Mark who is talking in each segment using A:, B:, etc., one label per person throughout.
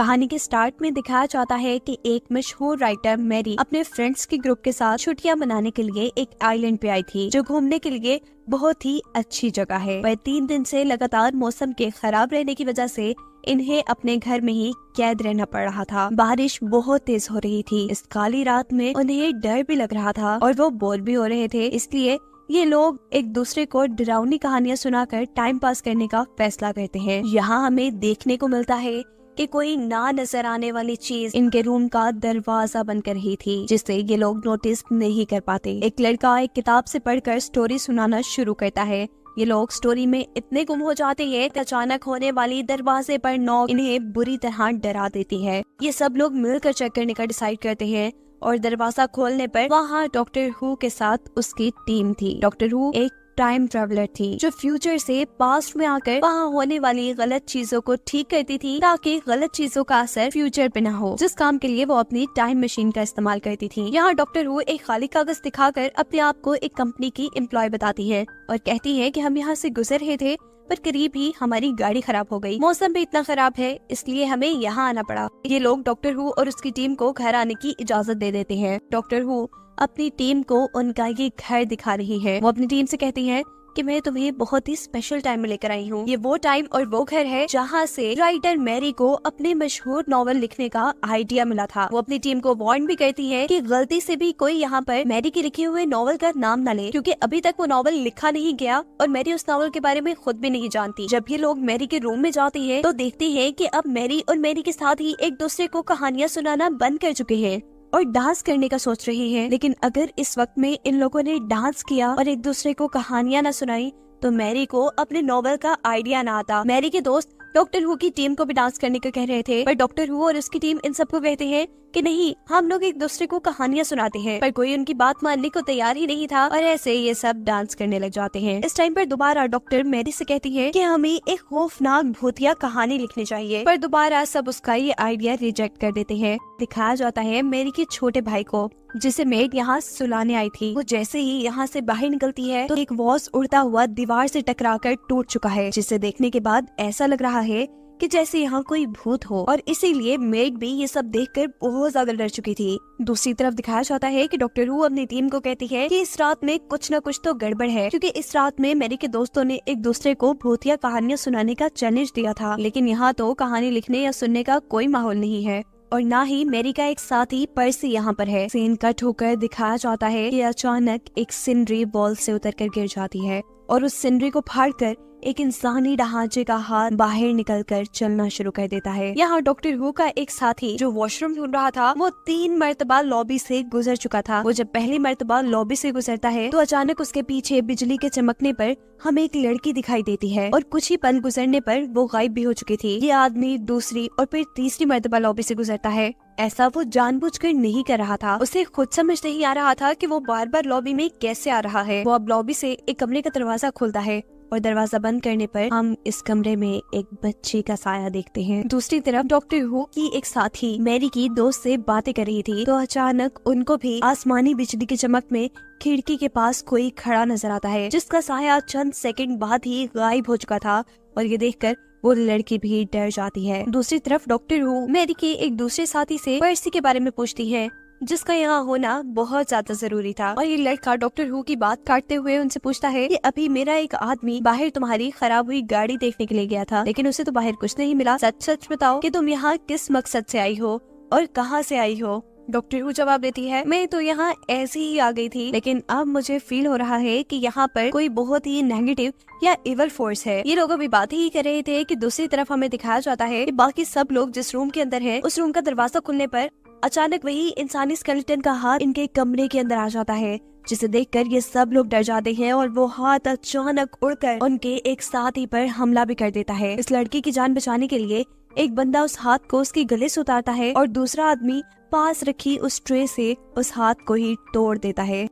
A: कहानी के स्टार्ट में दिखाया जाता है कि एक मशहूर राइटर मैरी अपने फ्रेंड्स के ग्रुप के साथ छुट्टियां मनाने के लिए एक आइलैंड पे आई थी, जो घूमने के लिए बहुत ही अच्छी जगह है। वह 3 दिन से लगातार मौसम के खराब रहने की वजह से इन्हें अपने घर में ही कैद रहना पड़ रहा था। बारिश बहुत तेज हो रही थी। इस काली रात में उन्हें डर भी लग रहा था और वो बोर भी हो रहे थे। इसलिए ये लोग एक दूसरे को डरावनी कहानियां सुनाकर टाइम पास करने का फैसला करते हैं। यहाँ हमें देखने को मिलता है कि कोई ना नजर आने वाली चीज इनके रूम का दरवाजा बंद कर रही थी, जिससे ये लोग नोटिस नहीं कर पाते। एक लड़का एक किताब से पढ़कर स्टोरी सुनाना शुरू करता है। ये लोग स्टोरी में इतने गुम हो जाते हैं कि अचानक होने वाली दरवाजे पर नॉक इन्हें बुरी तरह डरा देती है। ये सब लोग मिलकर चेक करने का डिसाइड करते हैं और दरवाजा खोलने पर वहाँ डॉक्टर हु के साथ उसकी टीम थी। डॉक्टर हु एक टाइम ट्रेवलर थी जो फ्यूचर से पास्ट में आकर वहाँ होने वाली गलत चीजों को ठीक करती थी, ताकि गलत चीजों का असर फ्यूचर पे न हो, जिस काम के लिए वो अपनी टाइम मशीन का इस्तेमाल करती थी। यहाँ डॉक्टर हु एक खाली कागज दिखाकर अपने आप को एक कंपनी की एम्प्लॉय बताती है और कहती है कि हम यहाँ से गुजर रहे थे, पर करीब ही हमारी गाड़ी खराब हो गई। मौसम भी इतना खराब है, इसलिए हमें यहाँ आना पड़ा। ये लोग डॉक्टर हु और उसकी टीम को घर आने की इजाजत दे देते हैं। डॉक्टर हु अपनी टीम को उनका ये घर दिखा रही है। वो अपनी टीम से कहती है कि मैं तुम्हें बहुत ही स्पेशल टाइम में लेकर आई हूँ। ये वो टाइम और वो घर है जहाँ से राइटर मैरी को अपने मशहूर नॉवल लिखने का आइडिया मिला था। वो अपनी टीम को वार्न भी करती है कि गलती से भी कोई यहाँ पर मैरी के लिखे हुए नॉवल का नाम न ले, क्योंकि अभी तक वो नॉवल लिखा नहीं गया और मैरी उस नॉवल के बारे में खुद भी नहीं जानती। जब ये लोग मैरी के रूम में जाती है तो देखती है कि अब मैरी और मैरी के साथ ही एक दूसरे को कहानियाँ सुनाना बंद कर चुके हैं और डांस करने का सोच रहे हैं। लेकिन अगर इस वक्त में इन लोगों ने डांस किया और एक दूसरे को कहानियां न सुनाई तो मैरी को अपने नॉवल का आइडिया ना आता। मैरी के दोस्त डॉक्टर हु की टीम को भी डांस करने को कह रहे थे, पर डॉक्टर हु और उसकी टीम इन सबको कहते हैं कि नहीं, हम लोग एक दूसरे को कहानियां सुनाते हैं। पर कोई उनकी बात मानने को तैयार ही नहीं था और ऐसे ये सब डांस करने लग जाते हैं। इस टाइम पर दोबारा डॉक्टर मैरी से कहती है कि हमें एक खौफनाक भूतिया कहानी लिखनी चाहिए, पर दोबारा सब उसका ये आइडिया रिजेक्ट कर देते हैं। दिखाया जाता है मैरी के छोटे भाई को, जिसे मेड यहाँ सुलाने आई थी। वो जैसे ही यहाँ से बाहर निकलती है तो एक वॉच उड़ता हुआ दीवार से टकराकर टूट चुका है, जिसे देखने के बाद ऐसा लग रहा है कि जैसे यहाँ कोई भूत हो, और इसीलिए मेड भी ये सब देखकर बहुत ज्यादा डर चुकी थी। दूसरी तरफ दिखाया जाता है कि डॉक्टर हु अपनी टीम को कहती है कि इस रात में कुछ न कुछ तो गड़बड़ है, क्योंकि इस रात में मैरी के दोस्तों ने एक दूसरे को भूतिया कहानियां सुनाने का चैलेंज दिया था, लेकिन यहाँ तो कहानी लिखने या सुनने का कोई माहौल नहीं है और ना ही मैरी का एक साथी पर्सी यहाँ पर है। सीन कट होकर दिखाया जाता है कि अचानक एक सिनरी वॉल से उतरकर गिर जाती है और उस सिनरी को फाड़कर एक इंसानी ढांचे का हाथ बाहर निकलकर चलना शुरू कर देता है। यहाँ डॉक्टर हु का एक साथी जो वॉशरूम ढूंढ रहा था, वो 3 मर्तबा लॉबी से गुजर चुका था। वो जब पहली मर्तबा लॉबी से गुजरता है तो अचानक उसके पीछे बिजली के चमकने पर हमें एक लड़की दिखाई देती है और कुछ ही पल गुजरने पर वो गायब भी हो चुकी थी। ये आदमी दूसरी और फिर तीसरी मर्तबा लॉबी से गुजरता है। ऐसा वो जानबूझकर नहीं कर रहा था, उसे खुद समझ नहीं आ रहा था कि वो बार बार लॉबी में कैसे आ रहा है। वो अब लॉबी से एक कमरे का दरवाजा खोलता है और दरवाजा बंद करने पर हम इस कमरे में एक बच्चे का साया देखते हैं। दूसरी तरफ डॉक्टर हु की एक साथी मैरी की दोस्त से बातें कर रही थी तो अचानक उनको भी आसमानी बिजली की चमक में खिड़की के पास कोई खड़ा नजर आता है, जिसका साया चंद सेकंड बाद ही गायब हो चुका था और ये देखकर वो लड़की भी डर जाती है। दूसरी तरफ डॉक्टर हु मैरी के एक दूसरे साथी से पर्सी के बारे में पूछती है, जिसका यहाँ होना बहुत ज्यादा जरूरी था, और ये लड़का डॉक्टर हु की बात काटते हुए उनसे पूछता है कि अभी मेरा एक आदमी बाहर तुम्हारी खराब हुई गाड़ी देखने के लिए गया था, लेकिन उसे तो बाहर कुछ नहीं मिला। सच सच बताओ कि तुम यहाँ किस मकसद से आई हो और कहाँ से आई हो। डॉक्टर हु जवाब देती है, मैं तो यहाँ ऐसे ही आ गई थी, लेकिन अब मुझे फील हो रहा है कि यहाँ पर कोई बहुत ही नेगेटिव या इवल फोर्स है। ये लोग अभी बात ही कर रहे थे कि दूसरी तरफ हमें दिखाया जाता है कि बाकी सब लोग जिस रूम के अंदर हैं, उस रूम का दरवाजा खुलने पर अचानक वही इंसानी स्केलेटन का हाथ इनके कमरे के अंदर आ जाता है, जिसे देखकर ये सब लोग डर जाते हैं और वो हाथ अचानक उड़कर उनके एक साथी पर हमला भी कर देता है। इस लड़की की जान बचाने के लिए एक बंदा उस हाथ को उसके गले से उतारता है और दूसरा आदमी पास रखी उस ट्रे से उस हाथ को ही तोड़ देता है।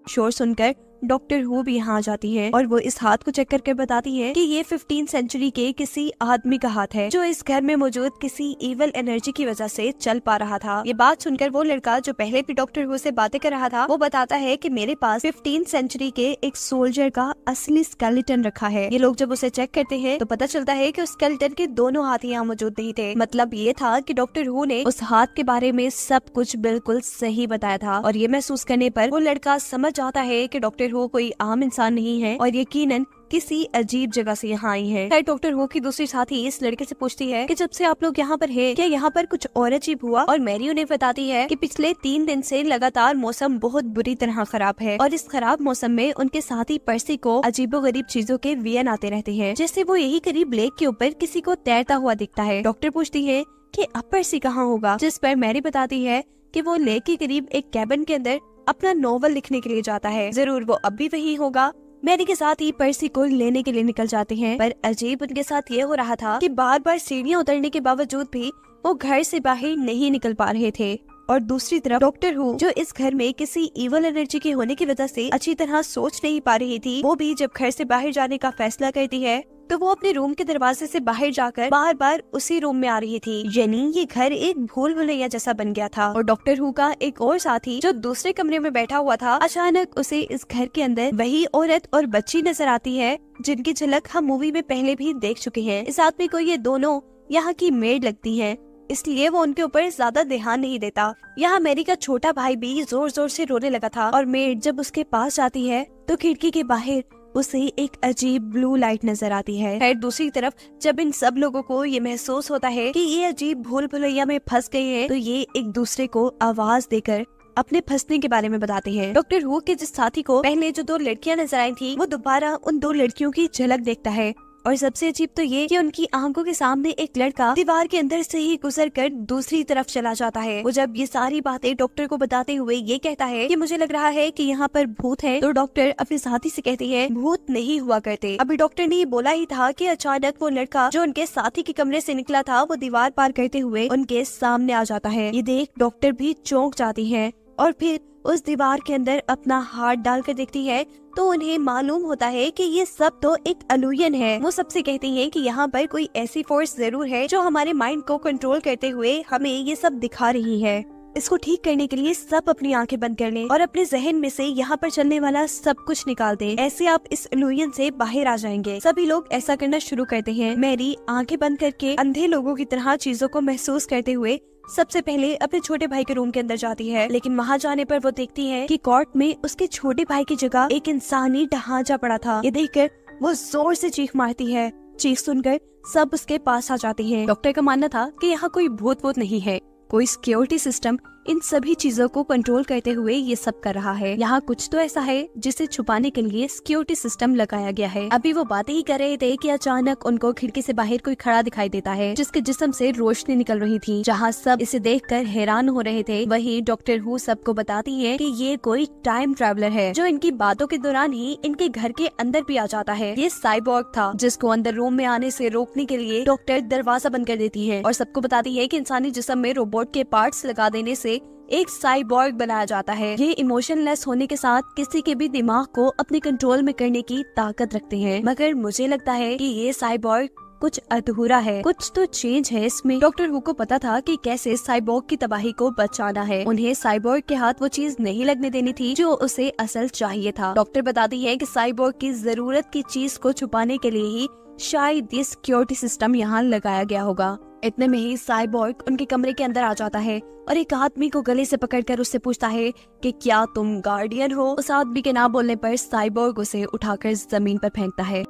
A: शोर सुनकर डॉक्टर हु भी यहाँ आ जाती है और वो इस हाथ को चेक करके बताती है कि ये 15th सेंचुरी के किसी आदमी का हाथ है जो इस घर में मौजूद किसी इवल एनर्जी की वजह से चल पा रहा था। ये बात सुनकर वो लड़का जो पहले भी डॉक्टर हु से बातें कर रहा था वो बताता है कि मेरे पास 15th सेंचुरी के एक सोल्जर का असली स्केलेटन रखा है। ये लोग जब उसे चेक करते हैं तो पता चलता है कि उस स्केलेटन के दोनों हाथ यहाँ मौजूद नहीं थे। मतलब ये था कि डॉक्टर हु ने उस हाथ के बारे में सब कुछ बिल्कुल सही बताया था और ये महसूस करने पर वो लड़का समझ जाता है कि डॉक्टर हु कोई आम इंसान नहीं है और यकीनन किसी अजीब जगह से यहाँ आई है। डॉक्टर हु की दूसरी साथी इस लड़के से पूछती है कि जब से आप लोग यहाँ पर हैं, क्या यहाँ पर कुछ और अजीब हुआ? और मैरी उन्हें बताती है कि पिछले 3 दिन से लगातार मौसम बहुत बुरी तरह खराब है और इस खराब मौसम में उनके साथी पर्सी को अजीबोगरीब चीजों के वियन आते रहते हैं, जैसे वो यही करीब लेक के ऊपर किसी को तैरता हुआ दिखता है। डॉक्टर पूछती है कि अब पर्सी कहाँ होगा, जिस पर मैरी बताती है कि वो लेक के करीब एक कैबिन के अंदर अपना नॉवल लिखने के लिए जाता है। जरूर वो अब भी वही होगा। मैरी के साथ ही पर्सी को लेने के लिए निकल जाते हैं, पर अजीब उनके साथ ये हो रहा था कि बार बार सीढ़ियाँ उतरने के बावजूद भी वो घर से बाहर नहीं निकल पा रहे थे। और दूसरी तरफ डॉक्टर हु जो इस घर में किसी इवल एनर्जी के होने की वजह से अच्छी तरह सोच नहीं पा रही थी, वो भी जब घर से बाहर जाने का फैसला करती है तो वो अपने रूम के दरवाजे से बाहर जाकर बार बार उसी रूम में आ रही थी। यानी ये घर एक भूल भुलैया जैसा बन गया था। और डॉक्टर हु का एक और साथी जो दूसरे कमरे में बैठा हुआ था, अचानक उसे इस घर के अंदर वही औरत और बच्ची नजर आती है जिनकी झलक हम मूवी में पहले भी देख चुके हैं। इस आदमी को ये दोनों यहाँ की मेड लगती है, इसलिए वो उनके ऊपर ज्यादा ध्यान नहीं देता। यहाँ मैरी का छोटा भाई भी जोर जोर से रोने लगा था और मेड जब उसके पास जाती है तो खिड़की के बाहर उसे एक अजीब ब्लू लाइट नजर आती है। खैर दूसरी तरफ जब इन सब लोगों को ये महसूस होता है कि ये अजीब भूल भुलैया में फंस गए हैं, तो ये एक दूसरे को आवाज देकर अपने फंसने के बारे में बताते हैं। डॉक्टर हु के जिस साथी को पहले जो 2 लड़कियां नजर आई थी, वो दोबारा उन 2 लड़कियों की झलक देखता है। और सबसे अजीब तो ये कि उनकी आंखों के सामने एक लड़का दीवार के अंदर से ही गुजरकर दूसरी तरफ चला जाता है। वो जब ये सारी बातें डॉक्टर को बताते हुए ये कहता है कि मुझे लग रहा है कि यहाँ पर भूत है, तो डॉक्टर अपने साथी से कहती है भूत नहीं हुआ करते। अभी डॉक्टर ने ये बोला ही था कि अचानक वो लड़का जो उनके साथी के कमरे से निकला था वो दीवार पार करते हुए उनके सामने आ जाता है। ये देख डॉक्टर भी चौंक जाती है और फिर उस दीवार के अंदर अपना हाथ डालकर देखती है तो उन्हें मालूम होता है कि ये सब तो एक इल्यूजन है। वो सबसे कहती हैं कि यहाँ पर कोई ऐसी फोर्स जरूर है जो हमारे माइंड को कंट्रोल करते हुए हमें ये सब दिखा रही है। इसको ठीक करने के लिए सब अपनी आंखें बंद कर लें और अपने जहन में से यहाँ पर चलने वाला सब कुछ निकाल दें, ऐसे आप इस इल्यूजन से बाहर आ जाएंगे। सभी लोग ऐसा करना शुरू करते हैं। मैरी आंखें बंद करके अंधे लोगों की तरह चीजों को महसूस करते हुए सबसे पहले अपने छोटे भाई के रूम के अंदर जाती है, लेकिन वहाँ जाने पर वो देखती है कि कॉट में उसके छोटे भाई की जगह एक इंसानी ढांचा पड़ा था। ये देखकर वो जोर से चीख मारती है। चीख सुनकर सब उसके पास आ जाते हैं। डॉक्टर का मानना था कि यहाँ कोई भूत वूत नहीं है, कोई सिक्योरिटी सिस्टम इन सभी चीजों को कंट्रोल करते हुए ये सब कर रहा है। यहाँ कुछ तो ऐसा है जिसे छुपाने के लिए सिक्योरिटी सिस्टम लगाया गया है। अभी वो बातें ही कर रहे थे कि अचानक उनको खिड़की से बाहर कोई खड़ा दिखाई देता है जिसके जिस्म से रोशनी निकल रही थी। जहाँ सब इसे देखकर हैरान हो रहे थे, वहीं डॉक्टर हु सबको बताती है कि ये कोई टाइम ट्रैवलर है जो इनकी बातों के दौरान ही इनके घर के अंदर भी आ जाता है। ये साइबॉर्ग था जिसको अंदर रूम में आने से रोकने के लिए डॉक्टर दरवाजा बंद कर देती है और सबको बताती है कि इंसानी जिस्म में रोबोट के पार्ट्स लगा देने से एक साइबॉर्ग बनाया जाता है। ये इमोशनलेस होने के साथ किसी के भी दिमाग को अपने कंट्रोल में करने की ताकत रखते हैं। मगर मुझे लगता है कि ये साइबॉर्ग कुछ अधूरा है, कुछ तो चेंज है इसमें। डॉक्टर हु को पता था कि कैसे साइबॉर्ग की तबाही को बचाना है। उन्हें साइबॉर्ग के हाथ वो चीज नहीं लगने देनी थी जो उसे असल चाहिए था। डॉक्टर बताती है कि साइबॉर्ग की जरूरत की चीज को छुपाने के लिए ही शायद ये सिक्योरिटी सिस्टम यहाँ लगाया गया होगा। इतने में ही साइबॉर्ग उनके कमरे के अंदर आ जाता है और एक आदमी को गले से पकड़कर उससे पूछता है कि क्या तुम गार्डियन हो। उस आदमी के ना बोलने पर साइबॉर्ग उसे उठाकर जमीन पर फेंकता है।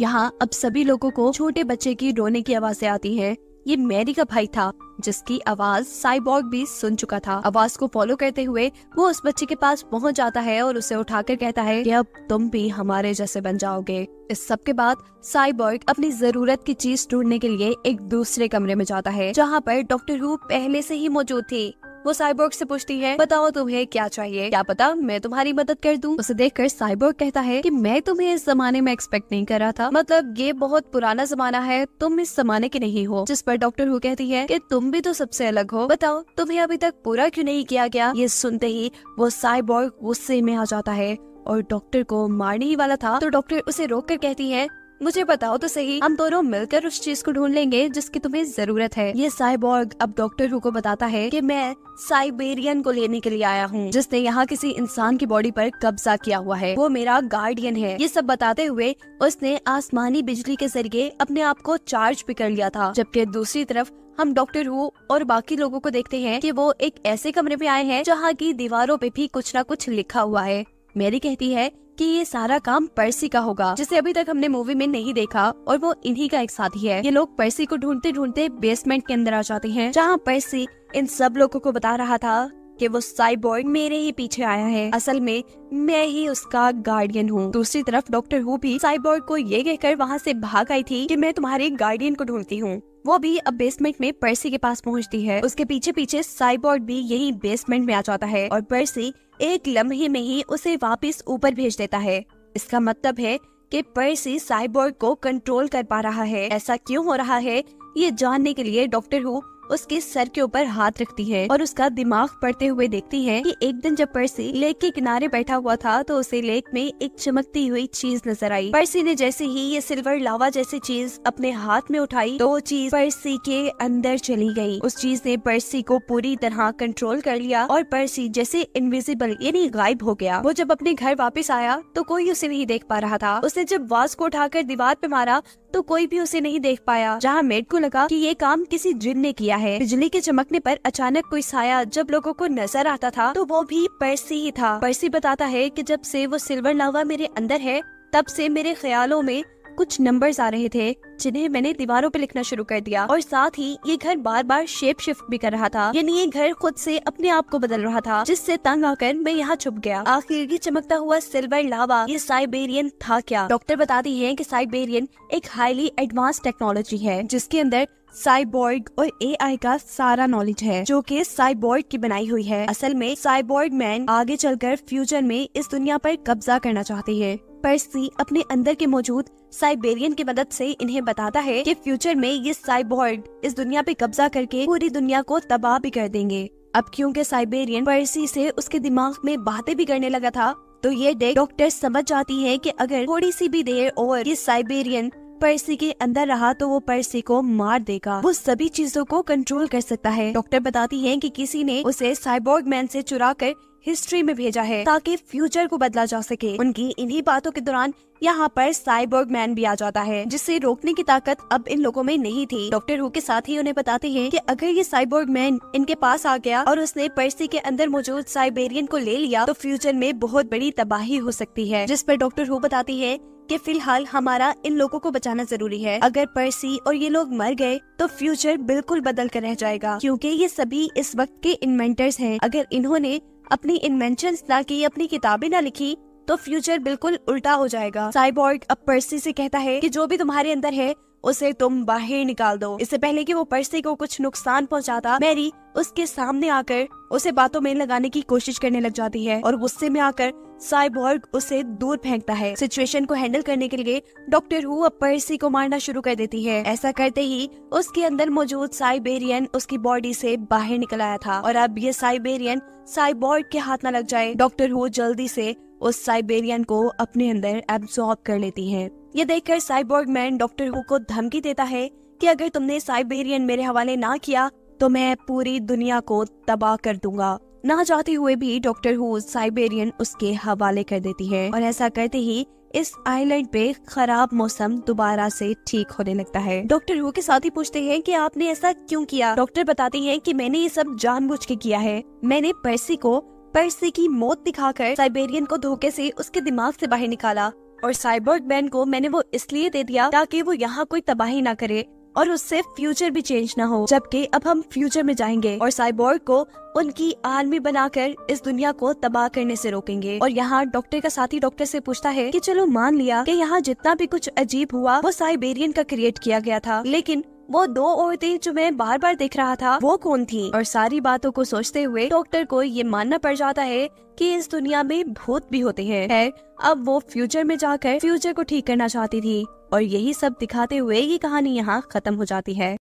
A: यहाँ अब सभी लोगों को छोटे बच्चे की रोने की आवाजें आती हैं। ये मैरी का भाई था जिसकी आवाज साइबॉर्ग भी सुन चुका था। आवाज को फॉलो करते हुए वो उस बच्चे के पास पहुंच जाता है और उसे उठाकर कहता है कि अब तुम भी हमारे जैसे बन जाओगे। इस सब के बाद साइबॉर्ग अपनी जरूरत की चीज ढूंढने के लिए एक दूसरे कमरे में जाता है जहाँ पर डॉक्टर हु पहले से ही मौजूद थी। वो साइबोर्ग से पूछती है, बताओ तुम्हें क्या चाहिए, क्या पता मैं तुम्हारी मदद कर दूं। उसे देखकर साइबोर्ग कहता है कि मैं तुम्हें इस जमाने में एक्सपेक्ट नहीं कर रहा था, मतलब ये बहुत पुराना जमाना है, तुम इस जमाने के नहीं हो। जिस पर डॉक्टर हु कहती है कि तुम भी तो सबसे अलग हो, बताओ तुम्हें अभी तक पूरा क्यों नहीं किया गया। ये सुनते ही वो साइबोर्ग गुस्से में आ जाता है और डॉक्टर को मारने ही वाला था, तो डॉक्टर उसे रोक कर कहती है, मुझे बताओ तो सही, हम दोनों मिलकर उस चीज को ढूंढ लेंगे जिसकी तुम्हें जरूरत है। ये साइबोर्ग अब डॉक्टर हु को बताता है कि मैं साइबेरियन को लेने के लिए आया हूँ, जिसने यहाँ किसी इंसान की बॉडी पर कब्जा किया हुआ है, वो मेरा गार्डियन है। ये सब बताते हुए उसने आसमानी बिजली के जरिए अपने आप को चार्ज भी कर लिया था। जबकि दूसरी तरफ हम डॉक्टर हु और बाकी लोगों को देखते हैं कि वो एक ऐसे कमरे में आए हैं जहाँ की दीवारों पे भी कुछ न कुछ लिखा हुआ है। मैरी कहती है कि ये सारा काम पर्सी का होगा, जिसे अभी तक हमने मूवी में नहीं देखा, और वो इन्हीं का एक साथी है। ये लोग पर्सी को ढूंढते ढूंढते बेसमेंट के अंदर आ जाते हैं, जहाँ पर्सी इन सब लोगों को बता रहा था कि वो साइबोर्ग मेरे ही पीछे आया है, असल में मैं ही उसका गार्डियन हूँ। दूसरी तरफ डॉक्टर हु भी साइबोर्ग को ये कहकर वहाँ से भाग आई थी कि मैं तुम्हारे गार्डियन को ढूंढती हूँ। वो भी अब बेसमेंट में पर्सी के पास पहुँचती है। उसके पीछे पीछे साइबोर्ग भी यही बेसमेंट में आ जाता है और पर्सी एक लम्हे में ही उसे वापस ऊपर भेज देता है। इसका मतलब है कि पर्सी साइबोर्ग को कंट्रोल कर पा रहा है। ऐसा क्यों हो रहा है, ये जानने के लिए डॉक्टर हु उसके सर के ऊपर हाथ रखती है और उसका दिमाग पढ़ते हुए देखती है कि एक दिन जब पर्सी लेक के किनारे बैठा हुआ था तो उसे लेक में एक चमकती हुई चीज नजर आई। पर्सी ने जैसे ही ये सिल्वर लावा जैसी चीज अपने हाथ में उठाई तो वो चीज पर्सी के अंदर चली गई। उस चीज ने पर्सी को पूरी तरह कंट्रोल कर लिया और पर्सी जैसे इनविजिबल यानी गायब हो गया। वो जब अपने घर वापस आया तो कोई उसे नहीं देख पा रहा था। उसने जब वाज को उठाकर दीवार पे मारा तो कोई भी उसे नहीं देख पाया, जहाँ मेड को लगा कि ये काम किसी जिन ने किया है। बिजली के चमकने पर अचानक कोई साया जब लोगों को नजर आता था तो वो भी पर्सी ही था। पर्सी बताता है कि जब से वो सिल्वर लावा मेरे अंदर है तब से मेरे ख्यालों में कुछ नंबर्स आ रहे थे जिन्हें मैंने दीवारों पे लिखना शुरू कर दिया, और साथ ही ये घर बार बार शेप शिफ्ट भी कर रहा था, यानी ये घर खुद से अपने आप को बदल रहा था, जिससे तंग आकर मैं यहाँ छुप गया। आखिर ये चमकता हुआ सिल्वर लावा ये साइबेरियन था क्या? डॉक्टर बताती है कि साइबेरियन एक हाईली एडवांस टेक्नोलॉजी है जिसके अंदर साइबोर्ग और एआई का सारा नॉलेज है, जो कि साइबोर्ग की बनाई हुई है। असल में साइबोर्ग मैन आगे चलकर फ्यूचर में इस दुनिया पर कब्जा करना चाहती है। पर्सी अपने अंदर के मौजूद साइबेरियन की मदद से इन्हें बताता है कि फ्यूचर में ये साइबोर्ग इस दुनिया पे कब्जा करके पूरी दुनिया को तबाह भी कर देंगे। अब क्योंकि साइबेरियन पर्सी से उसके दिमाग में बातें भी करने लगा था तो ये डॉक्टर समझ जाती है कि अगर थोड़ी सी भी देर और ये साइबेरियन पर्सी के अंदर रहा तो वो पर्सी को मार देगा। वो सभी चीजों को कंट्रोल कर सकता है। डॉक्टर बताती है कि किसी ने उसे साइबोर्ग मैन से चुरा कर हिस्ट्री में भेजा है ताकि फ्यूचर को बदला जा सके। उनकी इन्हीं बातों के दौरान यहाँ पर साइबोर्ग मैन भी आ जाता है, जिससे रोकने की ताकत अब इन लोगों में नहीं थी। डॉक्टर हु के साथ ही उन्हें बताते हैं कि अगर ये साइबोर्ग मैन इनके पास आ गया और उसने पर्सी के अंदर मौजूद साइबेरियन को ले लिया तो फ्यूचर में बहुत बड़ी तबाही हो सकती है। जिस पर डॉक्टर हु बताती है कि फिलहाल हमारा इन लोगों को बचाना जरूरी है। अगर पर्सी और ये लोग मर गए तो फ्यूचर बिल्कुल बदल कर रह जाएगा, क्योंकि ये सभी इस वक्त के इन्वेंटर्स हैं। अगर इन्होंने अपनी इन्वेंशंस ना की, अपनी किताबें ना लिखी तो फ्यूचर बिल्कुल उल्टा हो जाएगा। साइबोर्ग अब पर्सी से कहता है कि जो भी तुम्हारे अंदर है उसे तुम बाहर निकाल दो। इससे पहले कि वो पर्सी को कुछ नुकसान पहुंचाता, मैरी उसके सामने आकर उसे बातों में लगाने की कोशिश करने लग जाती है और गुस्से में आकर साइबोर्ग उसे दूर फेंकता है। सिचुएशन को हैंडल करने के लिए डॉक्टर हु अब पर्सी को मारना शुरू कर देती है। ऐसा करते ही उसके अंदर मौजूद साइबेरियन उसकी बॉडी से बाहर निकल आया था और अब ये साइबेरियन साइबोर्ग के हाथ न लग जाए, डॉक्टर हु जल्दी से उस साइबेरियन को अपने अंदर एब्सॉर्ब कर लेती है। ये देखकर cyborg man doctor who co धमकी देता है कि अगर तुमने साइबेरियन मेरे हवाले ना किया तो मैं पूरी दुनिया को तबाह कर दूंगा। ना चाहते हुए भी डॉक्टर हु साइबेरियन उसके हवाले कर देती है और ऐसा करते ही इस आइलैंड पे खराब मौसम दोबारा से ठीक होने लगता है। डॉक्टर हु के साथ ही पूछते हैं कि आपने ऐसा क्यों किया? डॉक्टर बताती हैं कि मैंने ये सब जानबूझ के किया है। मैंने पर्सी की मौत दिखाकर साइबेरियन को धोखे से उसके दिमाग से बाहर निकाला और साइबोर्ग मैन को मैंने वो इसलिए दे दिया ताकि वो यहाँ कोई तबाही ना करे और उससे फ्यूचर भी चेंज ना हो। जबकि अब हम फ्यूचर में जाएंगे और साइबोर्ग को उनकी आर्मी बनाकर इस दुनिया को तबाह करने से रोकेंगे। और यहाँ डॉक्टर का साथी डॉक्टर से पूछता है कि चलो मान लिया कि यहाँ जितना भी कुछ अजीब हुआ वो साइबेरियन का क्रिएट किया गया था, लेकिन वो दो औरतें जो मैं बार बार देख रहा था वो कौन थी? और सारी बातों को सोचते हुए डॉक्टर को ये मानना पड़ जाता है कि इस दुनिया में भूत भी होते हैं। अब वो फ्यूचर में जाकर फ्यूचर को ठीक करना चाहती थी और यही सब दिखाते हुए ये कहानी यहाँ खत्म हो जाती है।